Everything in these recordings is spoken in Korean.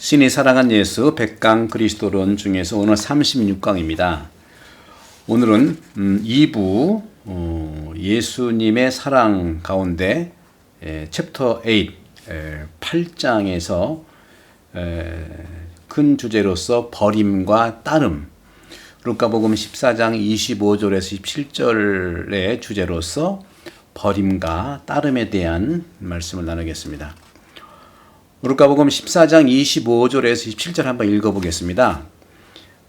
신이 사랑한 예수 100강 그리스도론 중에서 오늘 36강입니다. 오늘은 2부 예수님의 사랑 가운데 챕터 8 8장에서 큰 주제로서 버림과 따름, 루카복음 14장 25절에서 17절의 주제로서 버림과 따름에 대한 말씀을 나누겠습니다. 루카복음 14장 25절에서 27절 한번 읽어보겠습니다.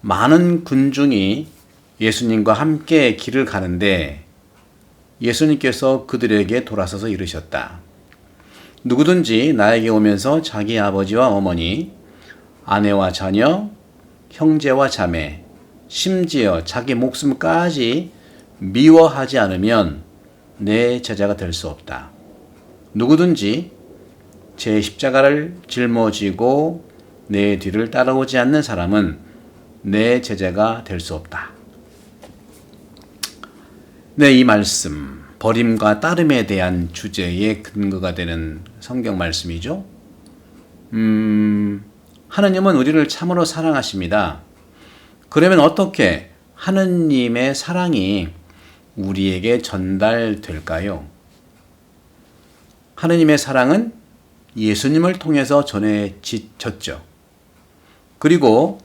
많은 군중이 예수님과 함께 길을 가는데 예수님께서 그들에게 돌아서서 이르셨다. 누구든지 나에게 오면서 자기 아버지와 어머니, 아내와 자녀, 형제와 자매, 심지어 자기 목숨까지 미워하지 않으면 내 제자가 될 수 없다. 누구든지 제 십자가를 짊어지고 내 뒤를 따라오지 않는 사람은 내 제자가 될 수 없다. 네, 이 말씀, 버림과 따름에 대한 주제의 근거가 되는 성경 말씀이죠. 하느님은 우리를 참으로 사랑하십니다. 그러면 어떻게 하느님의 사랑이 우리에게 전달될까요? 하느님의 사랑은 예수님을 통해서 전해졌죠. 그리고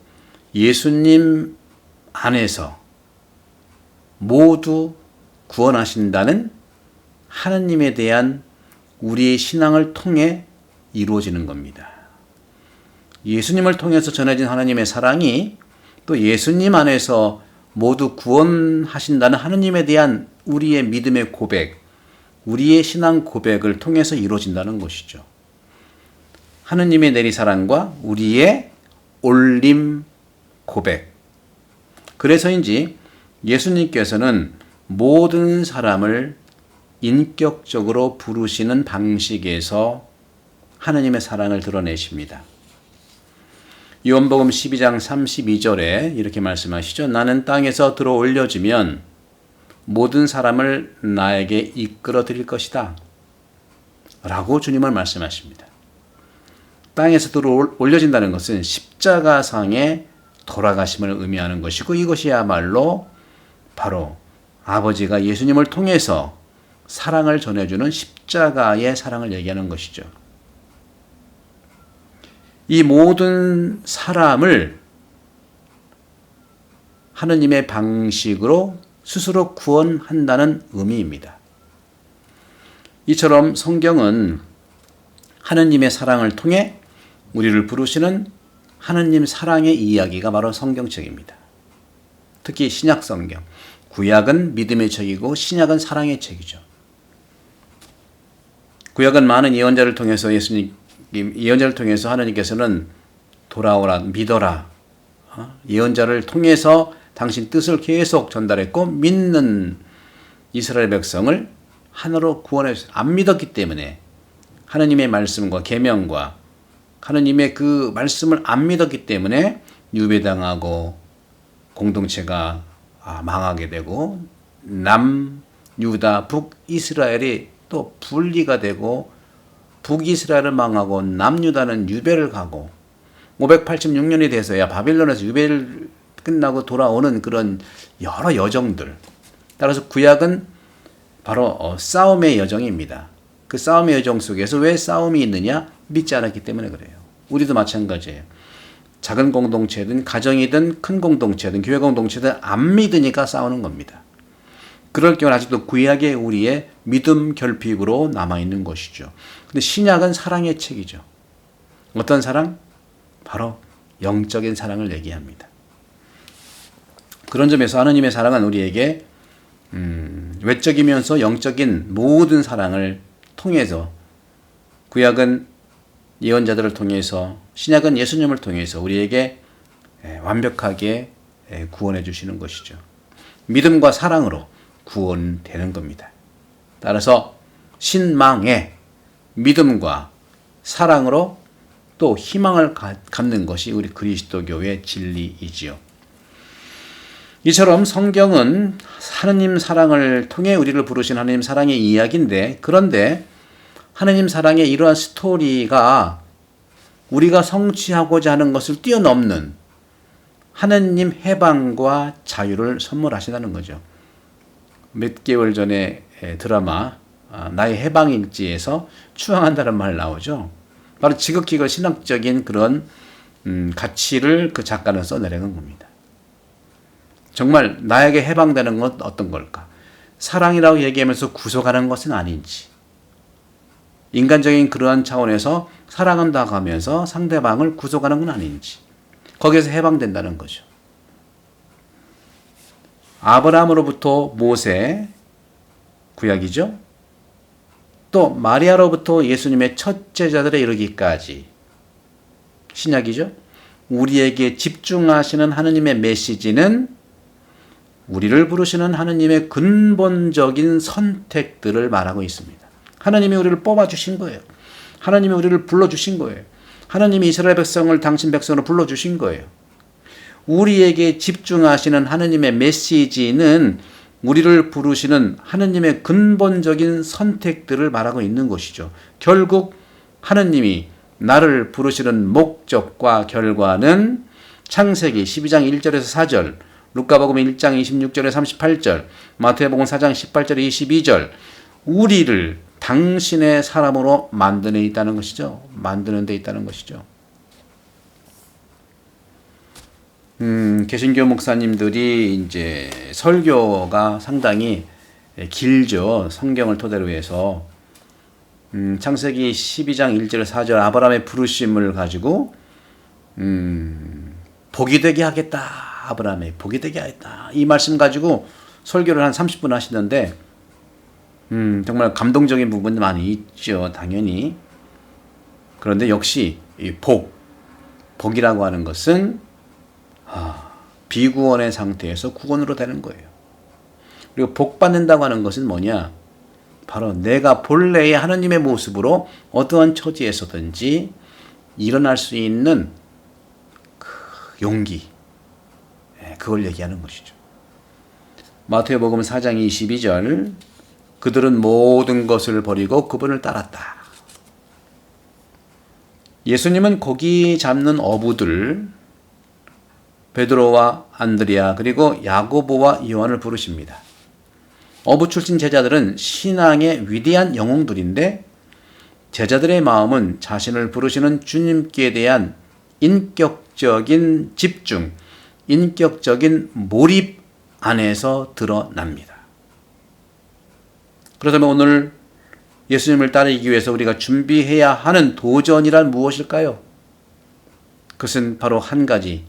예수님 안에서 모두 구원하신다는 하느님에 대한 우리의 신앙을 통해 이루어지는 겁니다. 예수님을 통해서 전해진 하느님의 사랑이 또 예수님 안에서 모두 구원하신다는 하느님에 대한 우리의 믿음의 고백, 우리의 신앙 고백을 통해서 이루어진다는 것이죠. 하느님의 내리사랑과 우리의 올림 고백. 그래서인지 예수님께서는 모든 사람을 인격적으로 부르시는 방식에서 하느님의 사랑을 드러내십니다. 요한복음 12장 32절에 이렇게 말씀하시죠. 나는 땅에서 들어 올려지면 모든 사람을 나에게 이끌어 드릴 것이다. 라고 주님은 말씀하십니다. 땅에서 들어 올려진다는 것은 십자가상의 돌아가심을 의미하는 것이고 이것이야말로 바로 아버지가 예수님을 통해서 사랑을 전해주는 십자가의 사랑을 얘기하는 것이죠. 이 모든 사람을 하느님의 방식으로 스스로 구원한다는 의미입니다. 이처럼 성경은 하느님의 사랑을 통해 우리를 부르시는 하느님 사랑의 이야기가 바로 성경책입니다. 특히 신약 성경, 구약은 믿음의 책이고 신약은 사랑의 책이죠. 구약은 많은 예언자를 통해서 예언자를 통해서 하느님께서는 돌아오라, 믿어라, 예언자를 통해서 당신 뜻을 계속 전달했고 믿는 이스라엘 백성을 하나로 구원해 주셨어요. 안 믿었기 때문에 하느님의 말씀과 계명과 하느님의 그 말씀을 안 믿었기 때문에 유배당하고 공동체가 망하게 되고 남유다, 북이스라엘이 또 분리가 되고 북이스라엘은 망하고 남유다는 유배를 가고 586년이 돼서야 바빌론에서 유배를 끝나고 돌아오는 그런 여러 여정들. 따라서 구약은 바로 싸움의 여정입니다. 그 싸움의 여정 속에서 왜 싸움이 있느냐? 믿지 않았기 때문에 그래요. 우리도 마찬가지예요. 작은 공동체든 가정이든 큰 공동체든 교회 공동체든 안 믿으니까 싸우는 겁니다. 그럴 경우 아직도 구약의 우리의 믿음 결핍으로 남아있는 것이죠. 근데 신약은 사랑의 책이죠. 어떤 사랑? 바로 영적인 사랑을 얘기합니다. 그런 점에서 하느님의 사랑은 우리에게 외적이면서 영적인 모든 사랑을 통해서 구약은 예언자들을 통해서 신약은 예수님을 통해서 우리에게 완벽하게 구원해 주시는 것이죠. 믿음과 사랑으로 구원되는 겁니다. 따라서 신망에 믿음과 사랑으로 또 희망을 갖는 것이 우리 그리스도교의 진리이지요. 이처럼 성경은 하느님 사랑을 통해 우리를 부르신 하느님 사랑의 이야기인데, 그런데 하느님 사랑의 이러한 스토리가 우리가 성취하고자 하는 것을 뛰어넘는 하느님 해방과 자유를 선물하신다는 거죠. 몇 개월 전에 드라마 나의 해방일지에서 추앙한다는 말 나오죠. 바로 지극히 그 신학적인 그런 가치를 그 작가는 써내려는 겁니다. 정말 나에게 해방되는 건 어떤 걸까? 사랑이라고 얘기하면서 구속하는 것은 아닌지, 인간적인 그러한 차원에서 사랑한다고 하면서 상대방을 구속하는 건 아닌지, 거기에서 해방된다는 거죠. 아브라함으로부터 모세, 구약이죠. 또 마리아로부터 예수님의 첫 제자들에 이르기까지, 신약이죠. 우리에게 집중하시는 하느님의 메시지는 우리를 부르시는 하느님의 근본적인 선택들을 말하고 있습니다. 하나님이 우리를 뽑아주신 거예요. 하나님이 우리를 불러주신 거예요. 하나님이 이스라엘 백성을 당신 백성으로 불러주신 거예요. 우리에게 집중하시는 하나님의 메시지는 우리를 부르시는 하나님의 근본적인 선택들을 말하고 있는 것이죠. 결국 하나님이 나를 부르시는 목적과 결과는 창세기 12장 1절에서 4절, 루카복음 1장 26절에서 38절, 마태복음 4장 18절에서 22절, 우리를 당신의 사람으로 만드는 데 있다는 것이죠. 만드는 데 있다는 것이죠. 개신교 목사님들이 이제 설교가 상당히 길죠. 성경을 토대로 해서. 창세기 12장 1절 4절 아브라함의 부르심을 가지고 복이 되게 하겠다. 아브라함의 복이 되게 하겠다. 이 말씀 가지고 설교를 한 30분 하시는데 정말 감동적인 부분도 많이 있죠. 당연히. 그런데 역시 이 복이라고 하는 것은 비구원의 상태에서 구원으로 되는 거예요. 그리고 복 받는다고 하는 것은 뭐냐? 바로 내가 본래의 하나님의 모습으로 어떠한 처지에서든지 일어날 수 있는 그 용기, 그걸 얘기하는 것이죠. 마태복음 4장 22절, 그들은 모든 것을 버리고 그분을 따랐다. 예수님은 고기 잡는 어부들, 베드로와 안드레아 그리고 야고보와 요한을 부르십니다. 어부 출신 제자들은 신앙의 위대한 영웅들인데 제자들의 마음은 자신을 부르시는 주님께 대한 인격적인 집중, 인격적인 몰입 안에서 드러납니다. 그렇다면 오늘 예수님을 따르기 위해서 우리가 준비해야 하는 도전이란 무엇일까요? 그것은 바로 한 가지,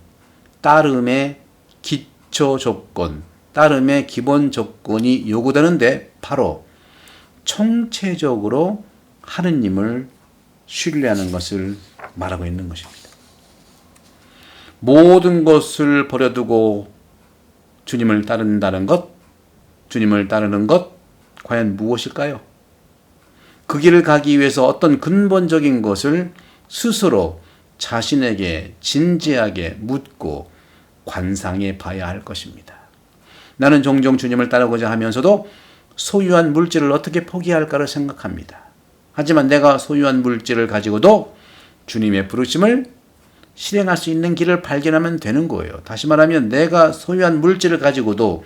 따름의 기초 조건, 따름의 기본 조건이 요구되는데 바로 총체적으로 하느님을 신뢰하는 것을 말하고 있는 것입니다. 모든 것을 버려두고 주님을 따른다는 것, 주님을 따르는 것, 과연 무엇일까요? 그 길을 가기 위해서 어떤 근본적인 것을 스스로 자신에게 진지하게 묻고 관상해 봐야 할 것입니다. 나는 종종 주님을 따르고자 하면서도 소유한 물질을 어떻게 포기할까를 생각합니다. 하지만 내가 소유한 물질을 가지고도 주님의 부르심을 실행할 수 있는 길을 발견하면 되는 거예요. 다시 말하면 내가 소유한 물질을 가지고도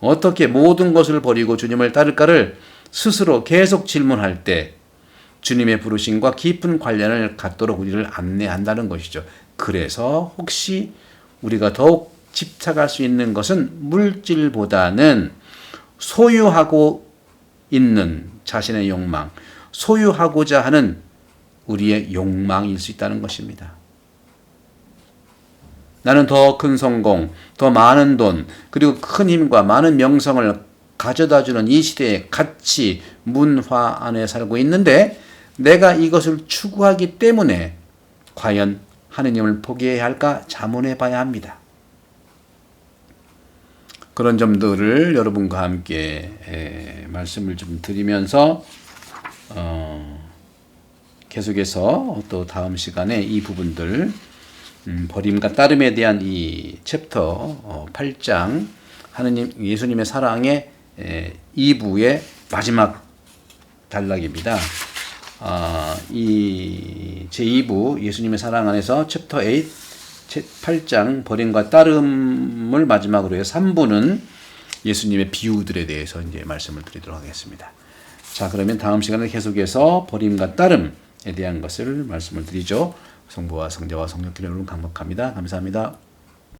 어떻게 모든 것을 버리고 주님을 따를까를 스스로 계속 질문할 때 주님의 부르심과 깊은 관련을 갖도록 우리를 안내한다는 것이죠. 그래서 혹시 우리가 더욱 집착할 수 있는 것은 물질보다는 소유하고 있는 자신의 욕망, 소유하고자 하는 우리의 욕망일 수 있다는 것입니다. 나는 더 큰 성공, 더 많은 돈, 그리고 큰 힘과 많은 명성을 가져다주는 이 시대의 가치, 문화 안에 살고 있는데 내가 이것을 추구하기 때문에 과연 하느님을 포기해야 할까 자문해 봐야 합니다. 그런 점들을 여러분과 함께 말씀을 좀 드리면서 계속해서 또 다음 시간에 이 부분들 버림과 따름에 대한 이 챕터 8장 하느님 예수님의 사랑의 2부의 마지막 단락입니다. 이 제2부 예수님의 사랑 안에서 챕터 8 8장 버림과 따름을 마지막으로 해서 3부는 예수님의 비유들에 대해서 이제 말씀을 드리도록 하겠습니다. 자, 그러면 다음 시간에 계속해서 버림과 따름에 대한 것을 말씀을 드리죠. 성부와 성자와 성령께로 여러분 강력합니다. 감사합니다.